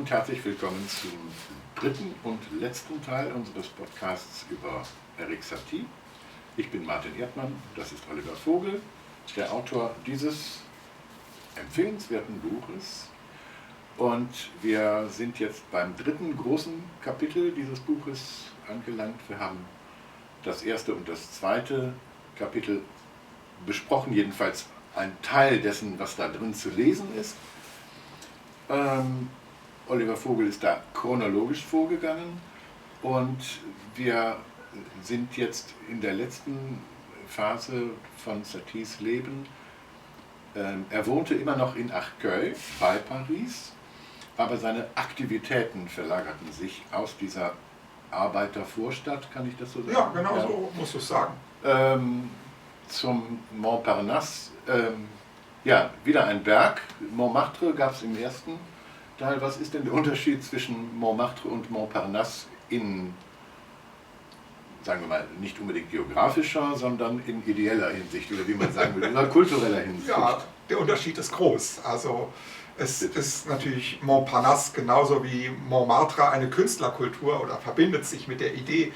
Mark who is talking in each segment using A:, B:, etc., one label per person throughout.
A: und herzlich willkommen zum dritten und letzten Teil unseres Podcasts über Erik Satie. Ich bin Martin Erdmann, das ist Oliver Vogel, der Autor dieses empfehlenswerten Buches. Und wir sind jetzt beim dritten großen Kapitel dieses Buches angelangt. Wir haben das erste und das zweite Kapitel besprochen, jedenfalls ein Teil dessen, was da drin zu lesen ist. Oliver Vogel ist da chronologisch vorgegangen und wir sind jetzt in der letzten Phase von Saties Leben. Er wohnte immer noch in Arcueil bei Paris, aber seine Aktivitäten verlagerten sich aus dieser Arbeitervorstadt, kann ich das so sagen?
B: Ja, genau ja. So musst du es sagen.
A: Zum Montparnasse, ja, wieder ein Berg. Montmartre gab es im ersten Teil. Was ist denn der Unterschied zwischen Montmartre und Montparnasse in, sagen wir mal, nicht unbedingt geografischer, sondern in ideeller Hinsicht, oder wie man sagen will, in kultureller Hinsicht?
B: Ja, der Unterschied ist groß. Also es ist natürlich Montparnasse genauso wie Montmartre eine Künstlerkultur oder verbindet sich mit der Idee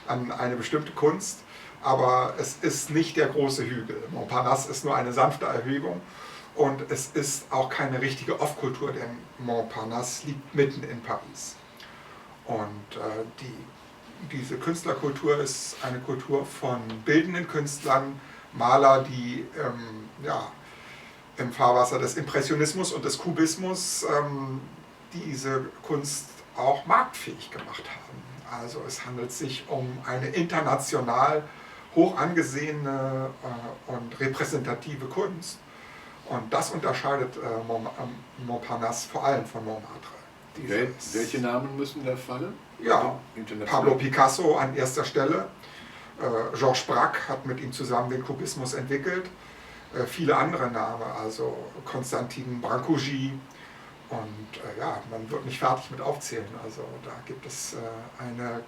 B: an eine bestimmte Kunst. Aber es ist nicht der große Hügel. Montparnasse ist nur eine sanfte Erhöhung und es ist auch keine richtige Off-Kultur, denn Montparnasse liegt mitten in Paris. Und diese Künstlerkultur ist eine Kultur von bildenden Künstlern, Maler, die im Fahrwasser des Impressionismus und des Kubismus diese Kunst auch marktfähig gemacht haben. Also es handelt sich um eine international hoch angesehene und repräsentative Kunst. Und das unterscheidet Montparnasse vor allem von Montmartre.
A: Welche Namen müssen da fallen?
B: Ja, Pablo Picasso an erster Stelle. Georges Braque hat mit ihm zusammen den Kubismus entwickelt. Viele andere Namen, also Konstantin Brancusi. Und ja, man wird nicht fertig mit aufzählen. Also da gibt es eine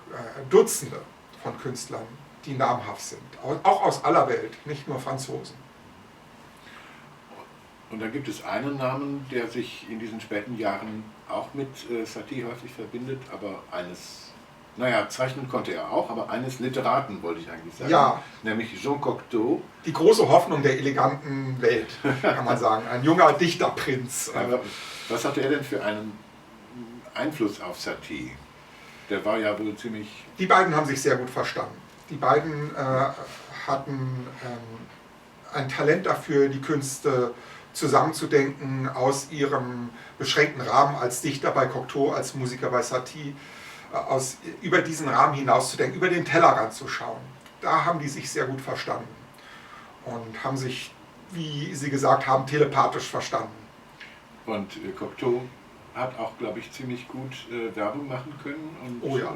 B: Dutzende von Künstlern, die namhaft sind, auch aus aller Welt, nicht nur Franzosen.
A: Und dann gibt es einen Namen, der sich in diesen späten Jahren auch mit Satie häufig verbindet, aber eines, naja, zeichnen konnte er auch, aber eines Literaten wollte ich eigentlich sagen,
B: ja,
A: nämlich Jean Cocteau.
B: Die große Hoffnung der eleganten Welt, kann man sagen, ein junger Dichterprinz.
A: Was hatte er denn für einen Einfluss auf Satie? Der war ja wohl ziemlich...
B: Die beiden haben sich sehr gut verstanden. Die beiden hatten ein Talent dafür, die Künste zusammenzudenken, aus ihrem beschränkten Rahmen als Dichter bei Cocteau, als Musiker bei Satie, über diesen Rahmen hinauszudenken, über den Tellerrand zu schauen. Da haben die sich sehr gut verstanden und haben sich, wie sie gesagt haben, telepathisch verstanden.
A: Und Cocteau hat auch, glaube ich, ziemlich gut Werbung machen können. Und,
B: oh ja.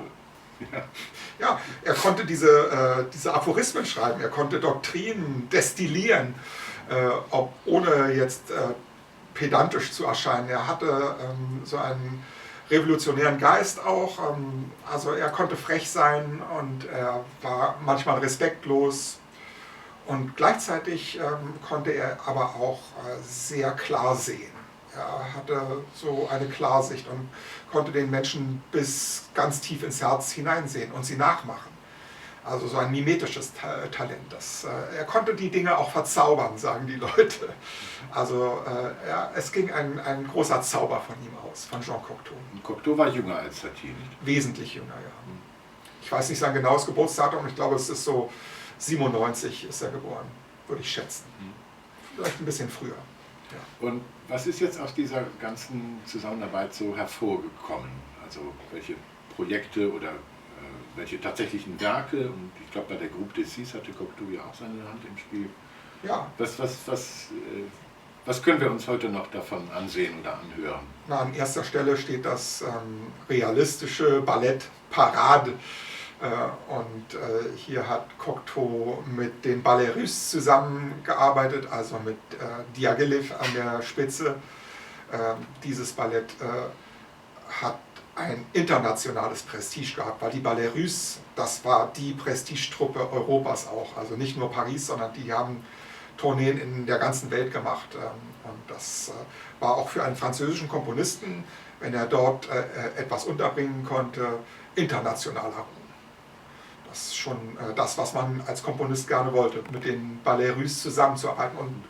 B: Ja, er konnte diese Aphorismen schreiben, er konnte Doktrinen destillieren, ohne jetzt pedantisch zu erscheinen. Er hatte so einen revolutionären Geist auch, also er konnte frech sein und er war manchmal respektlos und gleichzeitig konnte er aber auch sehr klar sehen. Er hatte so eine Klarsicht und konnte den Menschen bis ganz tief ins Herz hineinsehen und sie nachmachen. Also so ein mimetisches Talent. Er konnte die Dinge auch verzaubern, sagen die Leute. Also es ging ein großer Zauber von ihm aus, von Jean Cocteau.
A: Und Cocteau war jünger als Satie, nicht?
B: Wesentlich jünger, ja. Ich weiß nicht sein genaues Geburtsdatum, ich glaube es ist so 97 ist er geboren, würde ich schätzen. Vielleicht ein bisschen früher. Ja.
A: Und was ist jetzt aus dieser ganzen Zusammenarbeit so hervorgekommen? Also welche Projekte oder welche tatsächlichen Werke? Und ich glaube, bei der Groupe des Six hatte Cocteau ja auch seine Hand im Spiel.
B: Ja.
A: Was können wir uns heute noch davon ansehen oder anhören?
B: Na, an erster Stelle steht das realistische Ballett Parade. Und hier hat Cocteau mit den Ballets Russes zusammengearbeitet, also mit Diaghilev an der Spitze. Dieses Ballett hat ein internationales Prestige gehabt, weil die Ballets Russes, das war die Prestigetruppe Europas auch, also nicht nur Paris, sondern die haben Tourneen in der ganzen Welt gemacht. Und das war auch für einen französischen Komponisten wenn er dort etwas unterbringen konnte, internationaler Ruhm. Das ist schon das, was man als Komponist gerne wollte, mit den Ballets Russes zusammenzuarbeiten. Und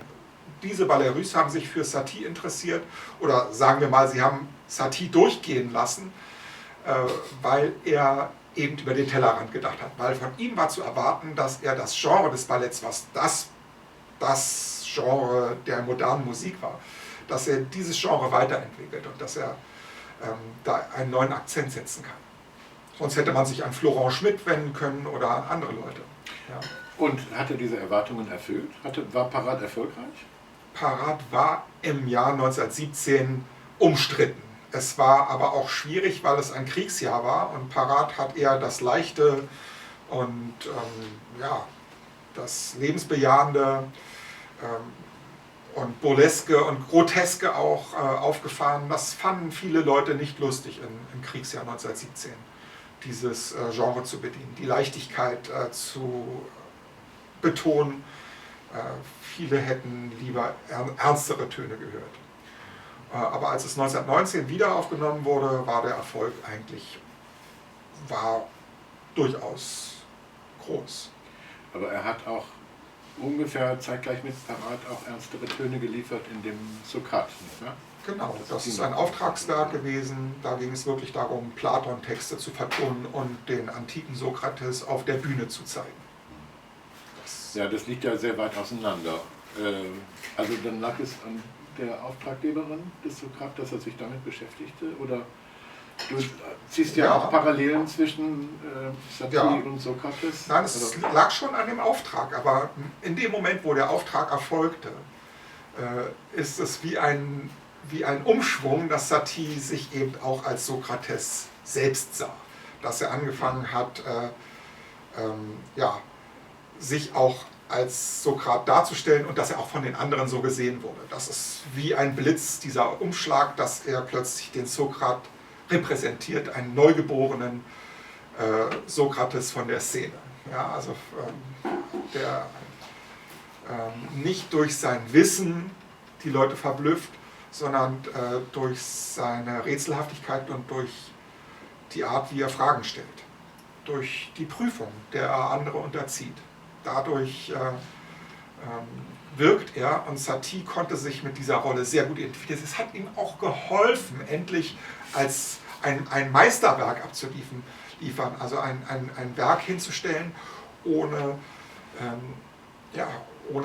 B: diese Ballets Russes haben sich für Satie interessiert, oder sagen wir mal, sie haben Satie durchgehen lassen, weil er eben über den Tellerrand gedacht hat. Weil von ihm war zu erwarten, dass er das Genre des Balletts, was das Genre der modernen Musik war, dass er dieses Genre weiterentwickelt und dass er da einen neuen Akzent setzen kann. Sonst hätte man sich an Florent Schmitt wenden können oder an andere Leute. Ja.
A: Und hat er diese Erwartungen erfüllt? War Parade erfolgreich?
B: Parade war im Jahr 1917 umstritten. Es war aber auch schwierig, weil es ein Kriegsjahr war und Parade hat eher das Leichte und das Lebensbejahende und Burleske und Groteske auch aufgefahren. Das fanden viele Leute nicht lustig im Kriegsjahr 1917, dieses Genre zu bedienen, die Leichtigkeit zu betonen. Viele hätten lieber ernstere Töne gehört. Aber als es 1919 wieder aufgenommen wurde, war der Erfolg durchaus groß.
A: Aber er hat auch ungefähr zeitgleich mit Parade auch ernstere Töne geliefert in dem Sokrat, nicht wahr?
B: Genau, das ist ein Auftragswerk gewesen. Da ging es wirklich darum, Platon-Texte zu vertonen und den antiken Sokrates auf der Bühne zu zeigen.
A: Das liegt ja sehr weit auseinander. Also dann lag es an der Auftraggeberin des Sokrat, dass er sich damit beschäftigte? Oder du ziehst ja auch Parallelen zwischen Satie und Sokrates?
B: Nein, es lag schon an dem Auftrag, aber in dem Moment, wo der Auftrag erfolgte, ist es wie ein Umschwung, dass Satie sich eben auch als Sokrates selbst sah. Dass er angefangen hat, sich auch als Sokrat darzustellen und dass er auch von den anderen so gesehen wurde. Das ist wie ein Blitz, dieser Umschlag, dass er plötzlich den Sokrat repräsentiert, einen neugeborenen Sokrates von der Szene. Ja, also der nicht durch sein Wissen die Leute verblüfft, sondern durch seine Rätselhaftigkeit und durch die Art, wie er Fragen stellt. Durch die Prüfung, der er andere unterzieht. Dadurch wirkt er und Satie konnte sich mit dieser Rolle sehr gut identifizieren. Es hat ihm auch geholfen, endlich als ein Meisterwerk abzuliefern, also ein Werk hinzustellen, ohne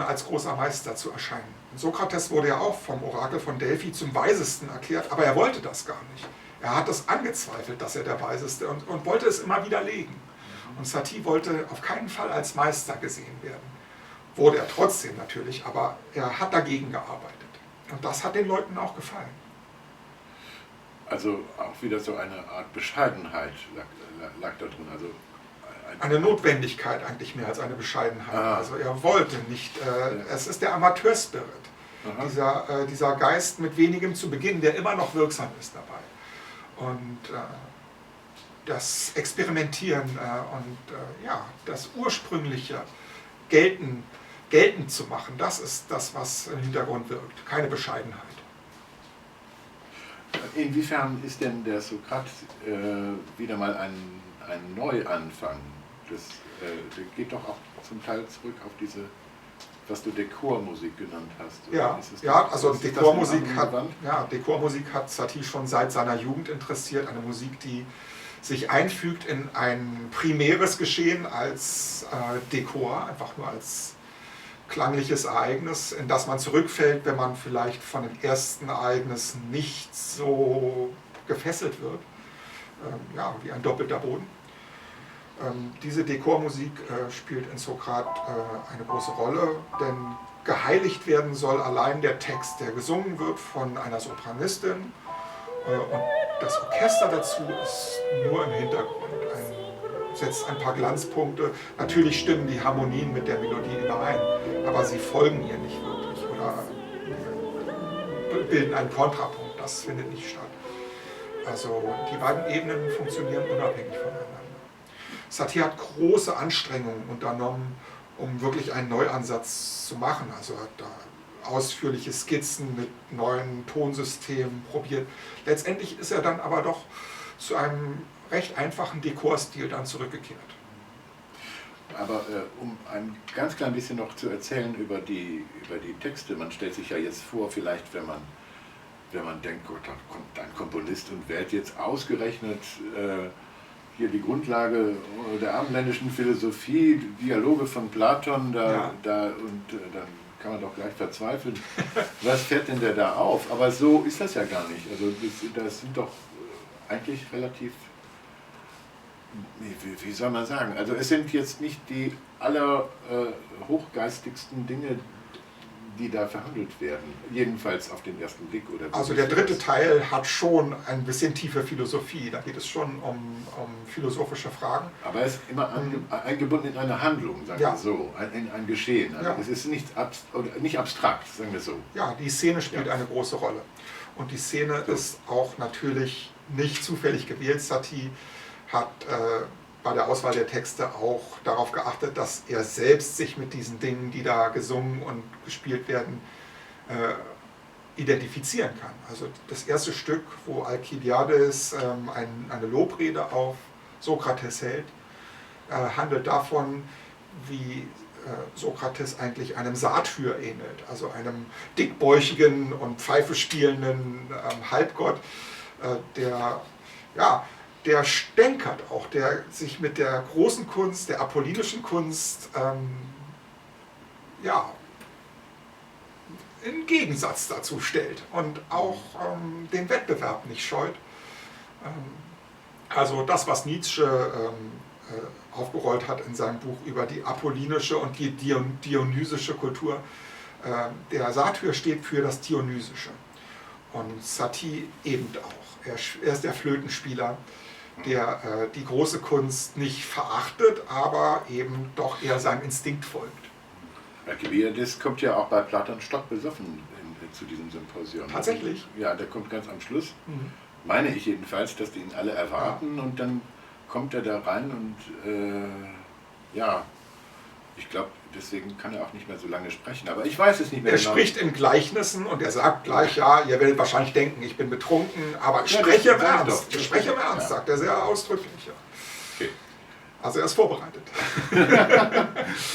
B: als großer Meister zu erscheinen. Sokrates wurde ja auch vom Orakel von Delphi zum Weisesten erklärt, aber er wollte das gar nicht. Er hat es angezweifelt, dass er der Weiseste und wollte es immer widerlegen. Und Satie wollte auf keinen Fall als Meister gesehen werden. Wurde er trotzdem natürlich, aber er hat dagegen gearbeitet. Und das hat den Leuten auch gefallen.
A: Also auch wieder so eine Art Bescheidenheit lag da drin. Also
B: eine Notwendigkeit eigentlich mehr als eine Bescheidenheit. Also er wollte nicht, es ist der Amateurspirit. Dieser Geist mit wenigem zu beginnen, der immer noch wirksam ist dabei. Und das Experimentieren und das Ursprüngliche geltend zu machen, das ist das, was im Hintergrund wirkt, keine Bescheidenheit.
A: Inwiefern ist denn der Sokrat wieder mal ein Neuanfang? Das geht doch auch zum Teil zurück auf diese, was du Dekormusik genannt hast.
B: Dekormusik hat Satie schon seit seiner Jugend interessiert, eine Musik, die sich einfügt in ein primäres Geschehen als Dekor, einfach nur als klangliches Ereignis, in das man zurückfällt, wenn man vielleicht von den ersten Ereignissen nicht so gefesselt wird, wie ein doppelter Boden. Diese Dekormusik spielt in Sokrat eine große Rolle, denn geheiligt werden soll allein der Text, der gesungen wird von einer Sopranistin, und das Orchester dazu ist nur im Hintergrund, setzt ein paar Glanzpunkte. Natürlich stimmen die Harmonien mit der Melodie überein, aber sie folgen ihr nicht wirklich oder bilden einen Kontrapunkt, das findet nicht statt. Also die beiden Ebenen funktionieren unabhängig voneinander. Satie hat große Anstrengungen unternommen, um wirklich einen Neuansatz zu machen. Also hat da ausführliche Skizzen mit neuen Tonsystemen probiert. Letztendlich ist er dann aber doch zu einem recht einfachen Dekorstil dann zurückgekehrt.
A: Aber um ein ganz klein bisschen noch zu erzählen über die Texte, man stellt sich ja jetzt vor, vielleicht wenn man denkt, Gott, da kommt ein Komponist und wählt jetzt ausgerechnet hier die Grundlage der abendländischen Philosophie, Dialoge von Platon, dann kann man doch gleich verzweifeln. Was fährt denn der da auf? Aber so ist das ja gar nicht. Also das sind doch eigentlich relativ, wie soll man sagen, also es sind jetzt nicht die hochgeistigsten Dinge, die da verhandelt werden, jedenfalls auf den ersten Blick. Oder
B: also der dritte Teil hat schon ein bisschen tiefe Philosophie, da geht es schon um philosophische Fragen.
A: Aber er ist immer eingebunden in eine Handlung, sagen wir so, in ein Geschehen. Also es ist nicht abstrakt, sagen wir so.
B: Ja, die Szene spielt eine große Rolle. Und die Szene ist auch natürlich nicht zufällig gewählt. Satie hat bei der Auswahl der Texte auch darauf geachtet, dass er selbst sich mit diesen Dingen, die da gesungen und gespielt werden, identifizieren kann. Also das erste Stück, wo Alkibiades eine Lobrede auf Sokrates hält, handelt davon, wie Sokrates eigentlich einem Satyr ähnelt, also einem dickbäuchigen und Pfeife spielenden Halbgott, der stänkert auch, der sich mit der großen Kunst, der apollinischen Kunst, im Gegensatz dazu stellt und auch den Wettbewerb nicht scheut. Also das, was Nietzsche aufgerollt hat in seinem Buch über die apollinische und die dionysische Kultur. Der Satyr steht für das Dionysische und Satie eben auch. Er ist der Flötenspieler, der die große Kunst nicht verachtet, aber eben doch eher seinem Instinkt folgt.
A: Alkibiades kommt ja auch bei Platon stockbesoffen zu diesem Symposium.
B: Tatsächlich?
A: Ja, der kommt ganz am Schluss. Meine ich jedenfalls, dass die ihn alle erwarten und dann kommt er da rein und ich glaube, deswegen kann er auch nicht mehr so lange sprechen, aber ich weiß es nicht mehr
B: genau. Er spricht in Gleichnissen und er sagt gleich, ihr werdet wahrscheinlich denken, ich bin betrunken, aber ich spreche im Ernst. Ich spreche im Ernst, sagt er sehr ausdrücklich. Ja. Okay. Also er ist vorbereitet.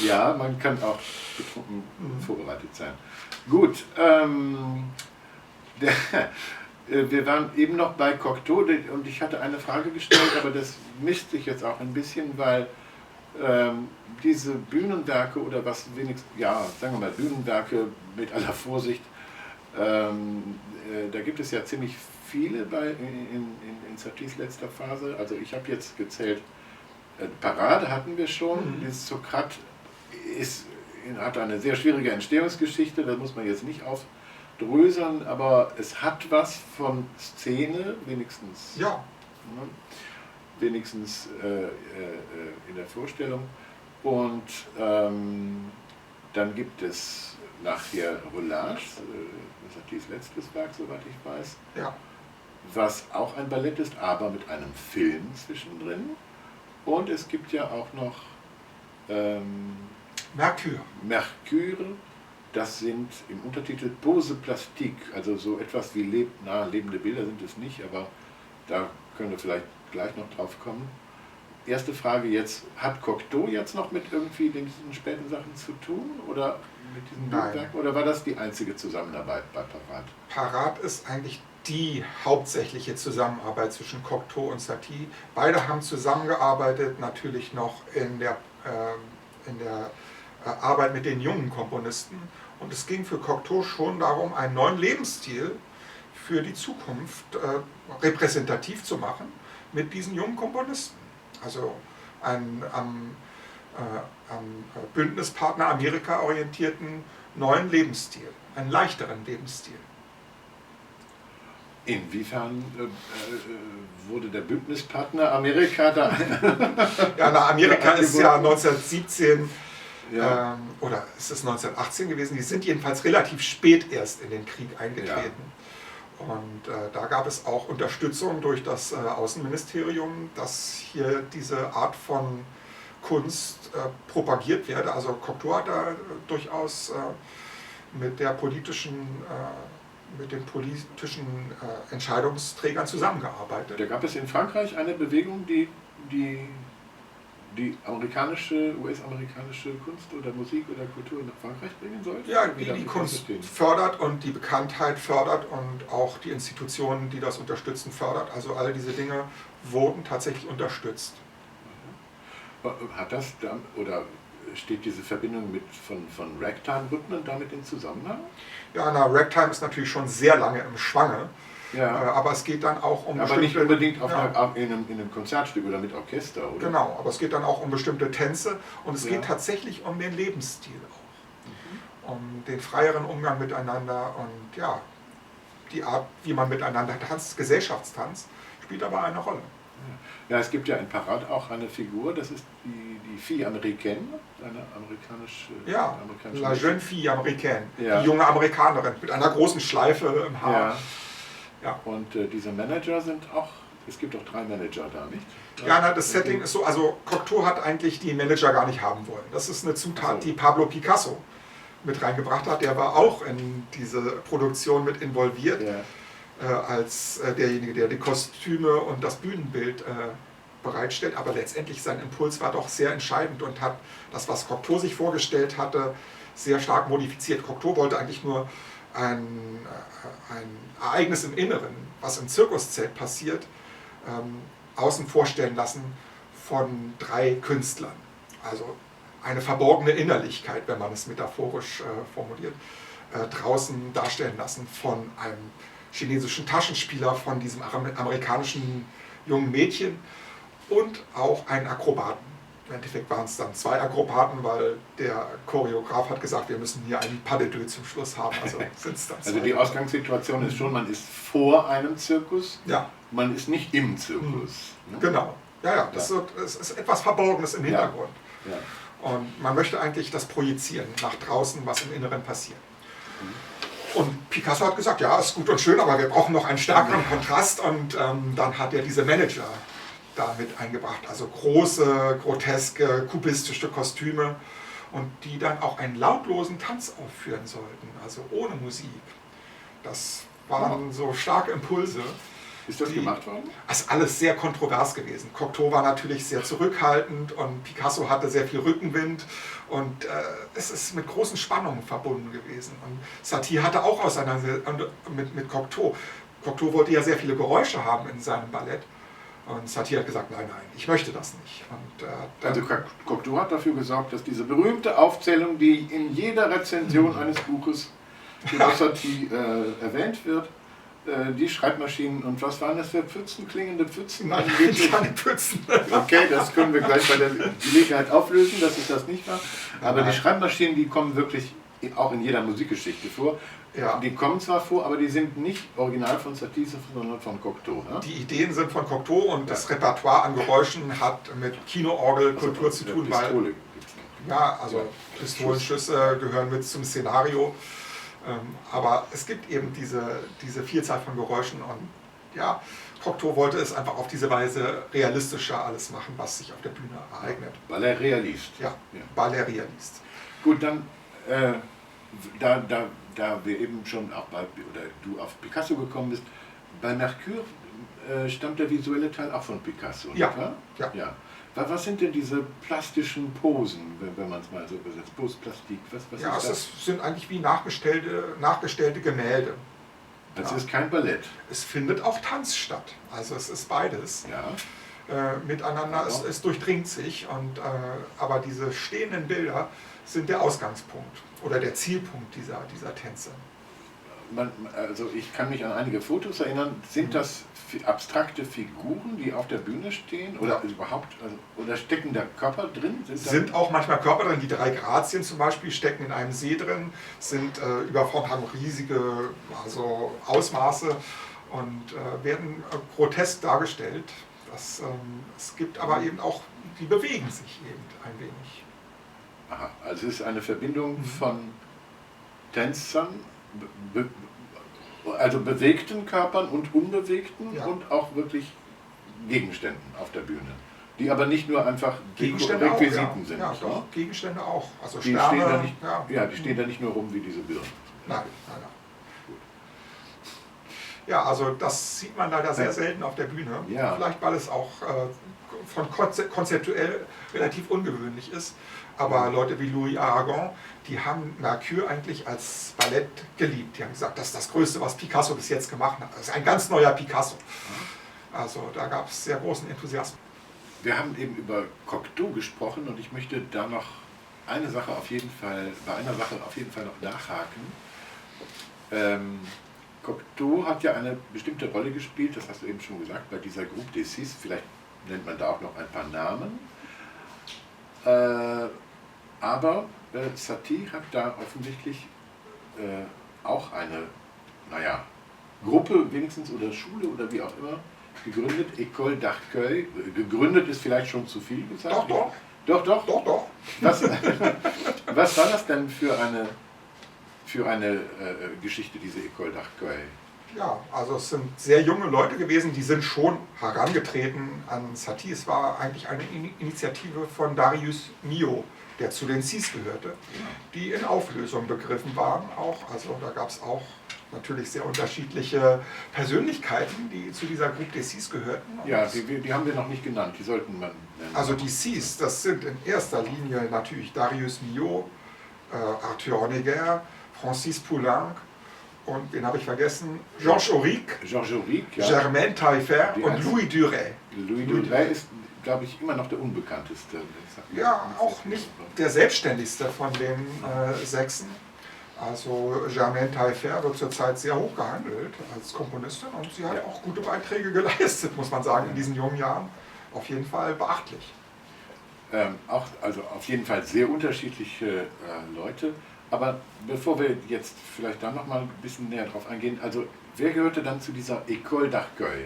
A: Ja, man kann auch betrunken vorbereitet sein. Gut, wir waren eben noch bei Cocteau und ich hatte eine Frage gestellt, aber das mischt sich jetzt auch ein bisschen, weil diese Bühnenwerke oder was wenigstens, sagen wir mal Bühnenwerke mit aller Vorsicht, da gibt es ja ziemlich viele in Saties letzter Phase. Also ich habe jetzt gezählt, Parade hatten wir schon, dieses Sokrat hat eine sehr schwierige Entstehungsgeschichte, da muss man jetzt nicht aufdröseln, aber es hat was von Szene, wenigstens.
B: Ja.
A: Wenigstens in der Vorstellung. Und dann gibt es nachher Roulage, Saties letztes Werk, soweit ich weiß, was auch ein Ballett ist, aber mit einem Film zwischendrin. Und es gibt ja auch noch Mercure, das sind im Untertitel Pose Plastique, also so etwas wie lebende Bilder sind es nicht, aber da können wir vielleicht gleich noch drauf kommen. Erste Frage jetzt, hat Cocteau jetzt noch mit irgendwie diesen späten Sachen zu tun oder mit diesem Buchwerk? Oder war das die einzige Zusammenarbeit bei Parade?
B: Parade ist eigentlich die hauptsächliche Zusammenarbeit zwischen Cocteau und Satie. Beide haben zusammengearbeitet, natürlich noch in der Arbeit mit den jungen Komponisten. Und es ging für Cocteau schon darum, einen neuen Lebensstil für die Zukunft repräsentativ zu machen mit diesen jungen Komponisten. Also einen am Bündnispartner Amerika orientierten neuen Lebensstil, einen leichteren Lebensstil.
A: Inwiefern wurde der Bündnispartner Amerika da?
B: Amerika ist ja 1917 oder ist es 1918 gewesen, die sind jedenfalls relativ spät erst in den Krieg eingetreten. Und da gab es auch Unterstützung durch das Außenministerium, dass hier diese Art von Kunst propagiert werde. Also Cocteau hat da durchaus mit den politischen Entscheidungsträgern zusammengearbeitet.
A: Da gab es in Frankreich eine Bewegung, die US-amerikanische Kunst oder Musik oder Kultur nach Frankreich bringen sollte?
B: Ja, die Kunst fördert und die Bekanntheit fördert und auch die Institutionen, die das unterstützen, fördert. Also all diese Dinge wurden tatsächlich unterstützt.
A: Hat das oder steht diese Verbindung von Ragtime-Rhythmen damit in Zusammenhang?
B: Ja, Ragtime ist natürlich schon sehr lange im Schwange. Ja. Aber es geht dann auch um
A: aber nicht unbedingt in einem Konzertstück oder mit Orchester, oder?
B: Genau, aber es geht dann auch um bestimmte Tänze und es geht tatsächlich um den Lebensstil auch. Um den freieren Umgang miteinander und ja, die Art, wie man miteinander tanzt, Gesellschaftstanz, spielt aber eine Rolle.
A: Ja, es gibt ja in Parade auch eine Figur, das ist die Fille Américaine, eine amerikanische...
B: Ja, la jeune fille américaine, die junge Amerikanerin mit einer großen Schleife im Haar.
A: Ja. Ja. Und diese Manager sind auch, es gibt auch 3 Manager da, nicht?
B: Ja, das Setting ist so, also Cocteau hat eigentlich die Manager gar nicht haben wollen. Das ist eine Zutat, die Pablo Picasso mit reingebracht hat. Der war auch in diese Produktion mit involviert, als derjenige, der die Kostüme und das Bühnenbild bereitstellt. Aber letztendlich sein Impuls war doch sehr entscheidend und hat das, was Cocteau sich vorgestellt hatte, sehr stark modifiziert. Cocteau wollte eigentlich nur ein Ereignis im Inneren, was im Zirkuszelt passiert, außen vorstellen lassen von 3 Künstlern. Also eine verborgene Innerlichkeit, wenn man es metaphorisch formuliert, draußen darstellen lassen von einem chinesischen Taschenspieler, von diesem amerikanischen jungen Mädchen und auch einen Akrobaten. Im Endeffekt waren es dann 2 Akrobaten, weil der Choreograf hat gesagt, wir müssen hier einen Pas de deux zum Schluss haben. Also sind es dann 2.
A: Also die Ausgangssituation ist schon, man ist vor einem Zirkus, man ist nicht im Zirkus. Ne?
B: Genau, das ist etwas Verborgenes im Hintergrund. Ja. Und man möchte eigentlich das projizieren nach draußen, was im Inneren passiert. Und Picasso hat gesagt, ja, ist gut und schön, aber wir brauchen noch einen stärkeren Kontrast und dann hat er diese Manager damit eingebracht, also große, groteske, kubistische Kostüme und die dann auch einen lautlosen Tanz aufführen sollten, also ohne Musik. Das waren so starke Impulse.
A: Ist das gemacht worden?
B: Das ist alles sehr kontrovers gewesen. Cocteau war natürlich sehr zurückhaltend und Picasso hatte sehr viel Rückenwind und es ist mit großen Spannungen verbunden gewesen. Und Satie hatte auch Auseinandersetzungen mit Cocteau. Cocteau wollte ja sehr viele Geräusche haben in seinem Ballett. Und Satie hat gesagt, nein, ich möchte das nicht. Und,
A: also Cocteau hat dafür gesorgt, dass diese berühmte Aufzählung, die in jeder Rezension eines Buches über Satie erwähnt wird, die Schreibmaschinen und was waren das für Pfützen, klingende Pfützen?
B: Nein, keine Pfützen.
A: Okay, das können wir gleich bei der Gelegenheit auflösen, dass es das nicht war. Aber die Schreibmaschinen, die kommen wirklich auch in jeder Musikgeschichte vor. Ja. Die kommen zwar vor, aber die sind nicht original von Satie, sondern von Cocteau. Ne?
B: Die Ideen sind von Cocteau und das Repertoire an Geräuschen hat mit Kinoorgelkultur zu tun.
A: Pistole
B: Pistolenschüsse gehören mit zum Szenario. Aber es gibt eben diese Vielzahl von Geräuschen und ja, Cocteau wollte es einfach auf diese Weise realistischer alles machen, was sich auf der Bühne ereignet.
A: Weil er Realist.
B: Ja, weil er Realist.
A: Gut, dann da wir eben schon auch du auf Picasso gekommen bist, bei Mercure stammt der visuelle Teil auch von Picasso,
B: ja.
A: Nicht wahr?
B: Ja.
A: Was sind denn diese plastischen Posen, wenn man es mal so übersetzt? Postplastik, was
B: ja,
A: ist das?
B: Es sind eigentlich wie nachgestellte Gemälde.
A: Das ist kein Ballett.
B: Es findet auch Tanz statt, also es ist beides.
A: Ja.
B: Miteinander, es durchdringt sich, aber diese stehenden Bilder sind der Ausgangspunkt oder der Zielpunkt dieser Tänze.
A: Also ich kann mich an einige Fotos erinnern. Sind das abstrakte Figuren, die auf der Bühne stehen? Oder überhaupt, oder stecken da Körper drin?
B: Sind auch manchmal Körper drin. Die 3 Grazien zum Beispiel stecken in einem See drin, sind überformt, haben riesige Ausmaße und werden grotesk dargestellt. Es gibt aber eben auch, die bewegen sich eben ein wenig.
A: Aha, also es ist eine Verbindung von Tänzern, also bewegten Körpern und unbewegten und auch wirklich Gegenständen auf der Bühne, die aber nicht nur einfach Requisiten sind.
B: Ja, doch, Gegenstände auch. Also
A: die
B: Sterne,
A: stehen da nicht, die stehen da nicht nur rum wie diese Birnen.
B: Nein, nein, nein. Ja, also das sieht man leider sehr selten auf der Bühne.
A: Ja.
B: Vielleicht, weil es auch von konzeptuell relativ ungewöhnlich ist. Aber Leute wie Louis Aragon, die haben Mercure eigentlich als Ballett geliebt. Die haben gesagt, das ist das Größte, was Picasso bis jetzt gemacht hat. Das ist ein ganz neuer Picasso. Also da gab es sehr großen Enthusiasmus.
A: Wir haben eben über Cocteau gesprochen und ich möchte da noch bei einer Sache auf jeden Fall noch nachhaken. Cocteau hat ja eine bestimmte Rolle gespielt, das hast du eben schon gesagt, bei dieser Groupe des Six. Vielleicht nennt man da auch noch ein paar Namen. Aber Satie hat da offensichtlich auch eine, Gruppe wenigstens oder Schule oder wie auch immer gegründet, École d'Arcueil. Gegründet ist vielleicht schon zu viel gesagt.
B: Doch.
A: Was war das denn für eine Geschichte, diese École d'Arcueil?
B: Ja, also es sind sehr junge Leute gewesen, die sind schon herangetreten an Satie. Es war eigentlich eine Initiative von Darius Milhaud, der zu den Six gehörte, die in Auflösung begriffen waren auch. Also da gab es auch natürlich sehr unterschiedliche Persönlichkeiten, die zu dieser Groupe des Six gehörten. Und
A: ja, die haben wir noch nicht genannt, die sollten man nennen.
B: Also die Six, das sind in erster Linie natürlich Darius Milhaud, Arthur Honegger, Francis Poulenc und wen habe ich vergessen? Georges Auric,
A: ja.
B: Germaine Taillefer und Louis Duret.
A: Louis Duret ist, glaube ich, immer noch der unbekannteste.
B: Ja, auch nicht der selbstständigste von den Sechsen. Also Germaine Taillefer wird zurzeit sehr hoch gehandelt als Komponistin und sie hat auch gute Beiträge geleistet, muss man sagen, in diesen jungen Jahren. Auf jeden Fall beachtlich.
A: Also auf jeden Fall sehr unterschiedliche Leute. Aber bevor wir jetzt vielleicht da noch mal ein bisschen näher drauf eingehen, also wer gehörte dann zu dieser École d'Arcueil?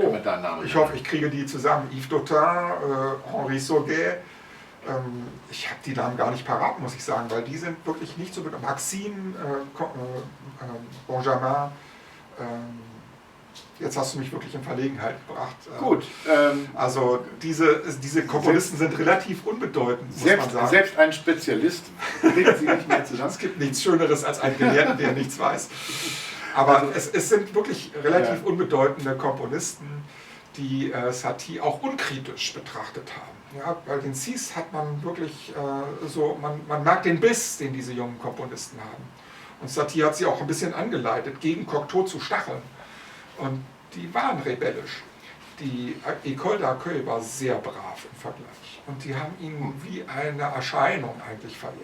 A: Kann man da Namen
B: ich hoffe, ich kriege die zusammen. Yves Dautin, Henri Sauguet. Ich habe die Namen gar nicht parat, muss ich sagen, weil die sind wirklich nicht so bekannt. Maxime, Benjamin. Jetzt hast du mich wirklich in Verlegenheit gebracht.
A: Gut.
B: Also diese Komponisten sind relativ unbedeutend, muss man sagen.
A: Selbst ein Spezialist bringt sie nicht mehr zusammen.
B: Es gibt nichts Schöneres als einen Gelehrten, der nichts weiß. Aber also, es sind wirklich relativ unbedeutende Komponisten, die Satie auch unkritisch betrachtet haben. Ja, bei den Six hat man wirklich man merkt den Biss, den diese jungen Komponisten haben. Und Satie hat sie auch ein bisschen angeleitet, gegen Cocteau zu stacheln. Und die waren rebellisch. Die École d'Arcueil war sehr brav im Vergleich. Und die haben ihn wie eine Erscheinung eigentlich verehrt.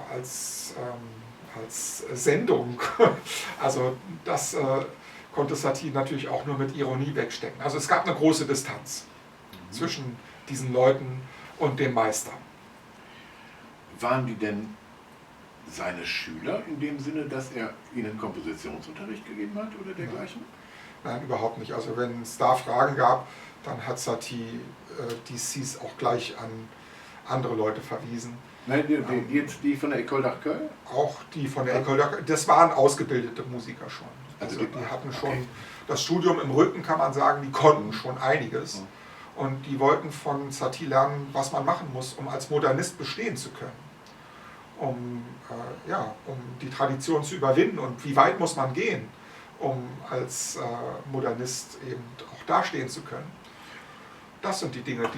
B: Als Sendung. Also das konnte Satie natürlich auch nur mit Ironie wegstecken. Also es gab eine große Distanz zwischen diesen Leuten und dem Meister.
A: Waren die denn seine Schüler in dem Sinne, dass er ihnen Kompositionsunterricht gegeben hat oder dergleichen?
B: Nein, überhaupt nicht. Also wenn es da Fragen gab, dann hat Satie die Six auch gleich an andere Leute verwiesen.
A: Nein, die von der École d'Arcueil?
B: Auch die von der École d'Arcueil. Das waren ausgebildete Musiker schon. Also die hatten schon das Studium im Rücken, kann man sagen, die konnten schon einiges. Und die wollten von Satie lernen, was man machen muss, um als Modernist bestehen zu können. Um die Tradition zu überwinden und wie weit muss man gehen, um als Modernist eben auch dastehen zu können. Das sind die Dinge,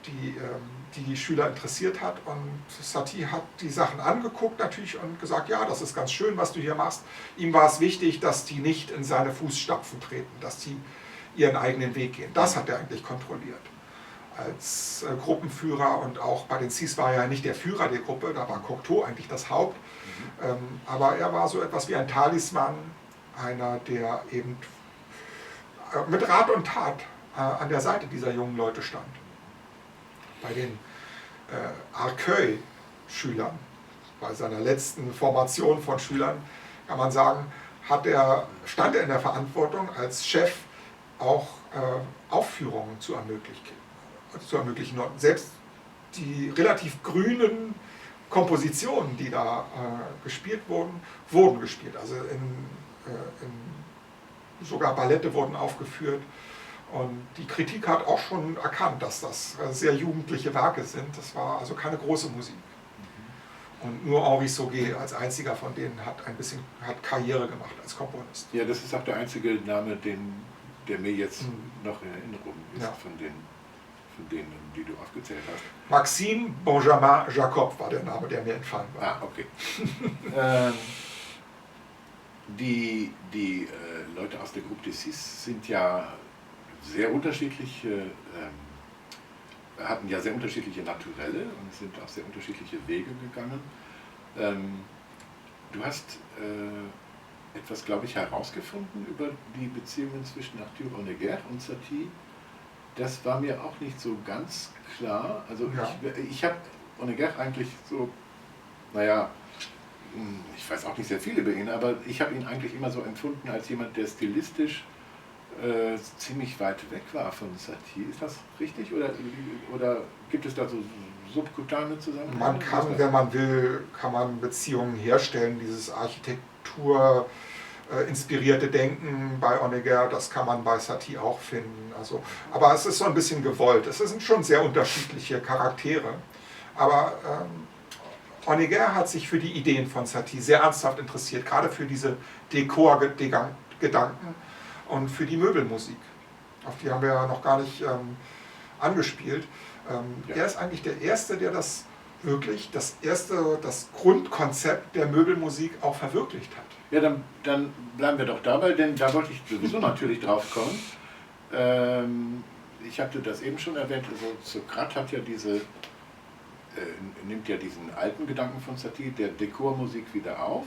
B: die Schüler interessiert hat, und Satie hat die Sachen angeguckt natürlich und gesagt, ja, das ist ganz schön, was du hier machst. Ihm war es wichtig, dass die nicht in seine Fußstapfen treten, dass die ihren eigenen Weg gehen. Das hat er eigentlich kontrolliert. Als Gruppenführer, und auch bei den Six war er nicht der Führer der Gruppe, da war Cocteau eigentlich das Haupt, aber er war so etwas wie ein Talisman, einer, der eben mit Rat und Tat an der Seite dieser jungen Leute stand. Bei den Arcueil-Schülern, bei seiner letzten Formation von Schülern, kann man sagen, stand er in der Verantwortung, als Chef auch Aufführungen zu ermöglichen. Und selbst die relativ grünen Kompositionen, die da gespielt wurden gespielt. Also sogar Ballette wurden aufgeführt. Und die Kritik hat auch schon erkannt, dass das sehr jugendliche Werke sind. Das war also keine große Musik. Und nur Henri Sauguet als einziger von denen hat Karriere gemacht als Komponist.
A: Ja, das ist auch der einzige Name, der mir jetzt noch in Erinnerung ist,
B: Ja.
A: von denen, die du aufgezählt hast.
B: Maxime Benjamin Jacob war der Name, der mir entfallen war.
A: Ah, okay. Die Leute aus der Groupe des Six sind ja sehr unterschiedlich, hatten ja sehr unterschiedliche Naturelle und sind auch sehr unterschiedliche Wege gegangen. Du hast etwas, glaube ich, herausgefunden über die Beziehungen zwischen Arthur Honegger und Satie. Das war mir auch nicht so ganz klar. Also
B: Ja.
A: ich habe Honegger eigentlich so, naja, ich weiß auch nicht sehr viel über ihn, aber ich habe ihn eigentlich immer so empfunden als jemand, der stilistisch ziemlich weit weg war von Satie. Ist das richtig oder gibt es da so subkutane Zusammenhänge?
B: Man kann, wenn man will, kann man Beziehungen herstellen. Dieses Architektur inspirierte Denken bei Honegger, das kann man bei Satie auch finden. Also, aber es ist so ein bisschen gewollt. Es sind schon sehr unterschiedliche Charaktere. Aber Honegger hat sich für die Ideen von Satie sehr ernsthaft interessiert, gerade für diese Dekorgedanken und für die Möbelmusik. Auf die haben wir ja noch gar nicht angespielt.
A: Ja.
B: Er ist eigentlich der Erste, der das Grundkonzept der Möbelmusik auch verwirklicht hat.
A: Ja, dann bleiben wir doch dabei, denn da wollte ich sowieso natürlich drauf kommen. Ich hatte das eben schon erwähnt, also Sokrat hat ja nimmt ja diesen alten Gedanken von Satie, der Dekormusik wieder auf.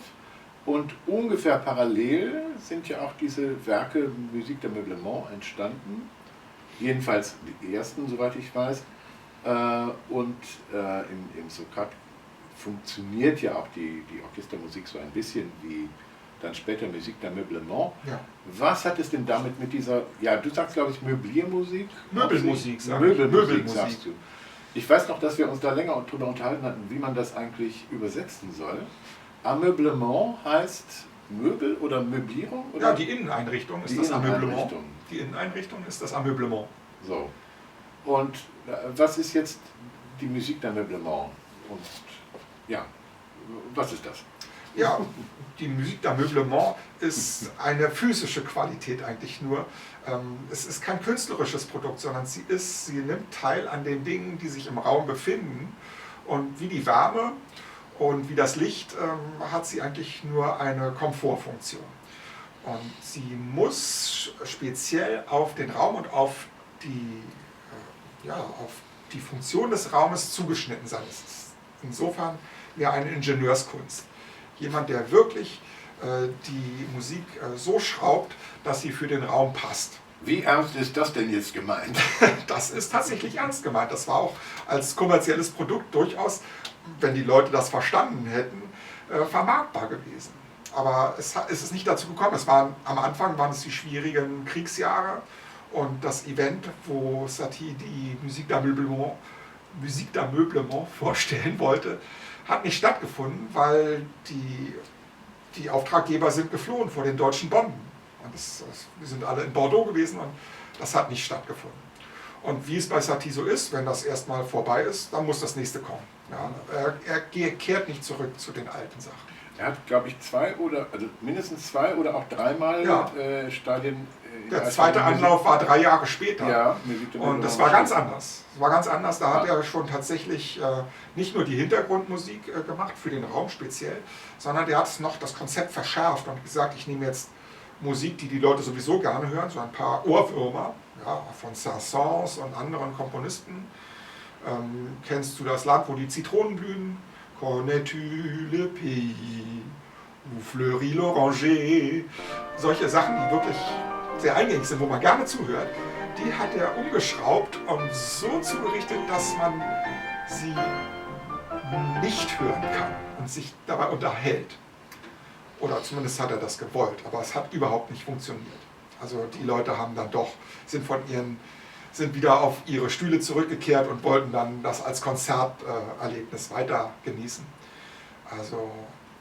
A: Und ungefähr parallel sind ja auch diese Werke Musique d'Ameublement entstanden. Jedenfalls die ersten, soweit ich weiß. Und im Sokrat funktioniert ja auch die Orchestermusik so ein bisschen wie dann später Musique d'Ameublement.
B: Ja.
A: Was hat es denn damit mit dieser, ja, du sagst glaube ich Möbliermusik?
B: Möbelmusik,
A: Möbelmusik sagst du. Ich weiß noch, dass wir uns da länger darüber unterhalten hatten, wie man das eigentlich übersetzen soll. Ameublement heißt Möbel oder Möblierung? Oder?
B: Ja, die Inneneinrichtung ist das Ameublement. Die Inneneinrichtung ist das Ameublement.
A: So. Und was ist jetzt die Musique d'Ameublement? Und ja, was ist das?
B: Ja, die Musique d'Ameublement ist eine physische Qualität eigentlich nur. Es ist kein künstlerisches Produkt, sondern sie nimmt teil an den Dingen, die sich im Raum befinden. Und wie die Wärme und wie das Licht hat sie eigentlich nur eine Komfortfunktion. Und sie muss speziell auf den Raum und auf die Funktion des Raumes zugeschnitten sein. Es ist insofern ja eine Ingenieurskunst. Jemand, der wirklich die Musik so schraubt, dass sie für den Raum passt.
A: Wie ernst ist das denn jetzt gemeint?
B: Das ist tatsächlich ernst gemeint. Das war auch als kommerzielles Produkt durchaus, wenn die Leute das verstanden hätten, vermarktbar gewesen. Aber es ist nicht dazu gekommen. Am Anfang waren es die schwierigen Kriegsjahre und das Event, wo Satie die Musique d'Ameublement vorstellen wollte, hat nicht stattgefunden, weil die Auftraggeber sind geflohen vor den deutschen Bomben. Und wir sind alle in Bordeaux gewesen und das hat nicht stattgefunden. Und wie es bei Satie so ist, wenn das erstmal vorbei ist, dann muss das nächste kommen. Ja, er kehrt nicht zurück zu den alten Sachen.
A: Er hat, glaube ich, mindestens 2 oder auch 3-mal Stadien.
B: Der zweite Anlauf war 3 Jahre später.
A: Ja,
B: und das war ganz anders. Da hat er schon tatsächlich nicht nur die Hintergrundmusik gemacht, für den Raum speziell, sondern der hat noch das Konzept verschärft und gesagt, ich nehme jetzt Musik, die Leute sowieso gerne hören, so ein paar Ohrwürmer, ja, von Saint-Saëns und anderen Komponisten. Kennst du das Land, wo die Zitronen blühen? Connais-tu le pays où fleurit l'oranger? Solche Sachen, die wirklich sehr eingängig sind, wo man gerne zuhört, die hat er umgeschraubt und so zugerichtet, dass man sie nicht hören kann und sich dabei unterhält. Oder zumindest hat er das gewollt, aber es hat überhaupt nicht funktioniert. Also die Leute haben dann doch, sind wieder auf ihre Stühle zurückgekehrt und wollten dann das als Konzerterlebnis weiter genießen. Also,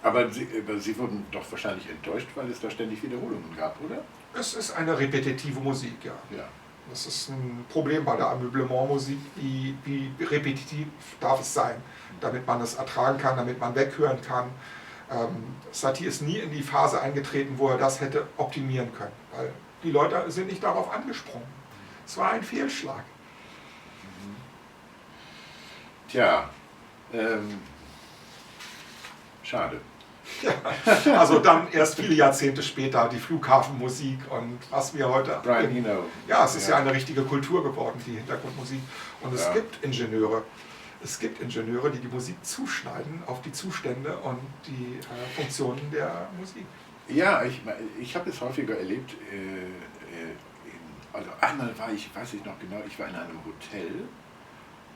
A: aber Sie wurden doch wahrscheinlich enttäuscht, weil es da ständig Wiederholungen gab, oder?
B: es ist eine repetitive Musik, ja.
A: Ja.
B: Das ist ein Problem bei der Ameublementmusik, wie repetitiv darf es sein, damit man es ertragen kann, damit man weghören kann. Satie ist nie in die Phase eingetreten, wo er das hätte optimieren können, weil die Leute sind nicht darauf angesprungen. Es war ein Fehlschlag.
A: Tja, schade.
B: Ja, also dann erst viele Jahrzehnte später die Flughafenmusik und was wir heute...
A: Brian Eno.
B: Ja, es ist ja eine richtige Kultur geworden, die Hintergrundmusik. Und es gibt Ingenieure, die die Musik zuschneiden auf die Zustände und die Funktionen der Musik.
A: Ja, ich habe es häufiger erlebt. Also einmal war ich, weiß ich noch genau, ich war in einem Hotel,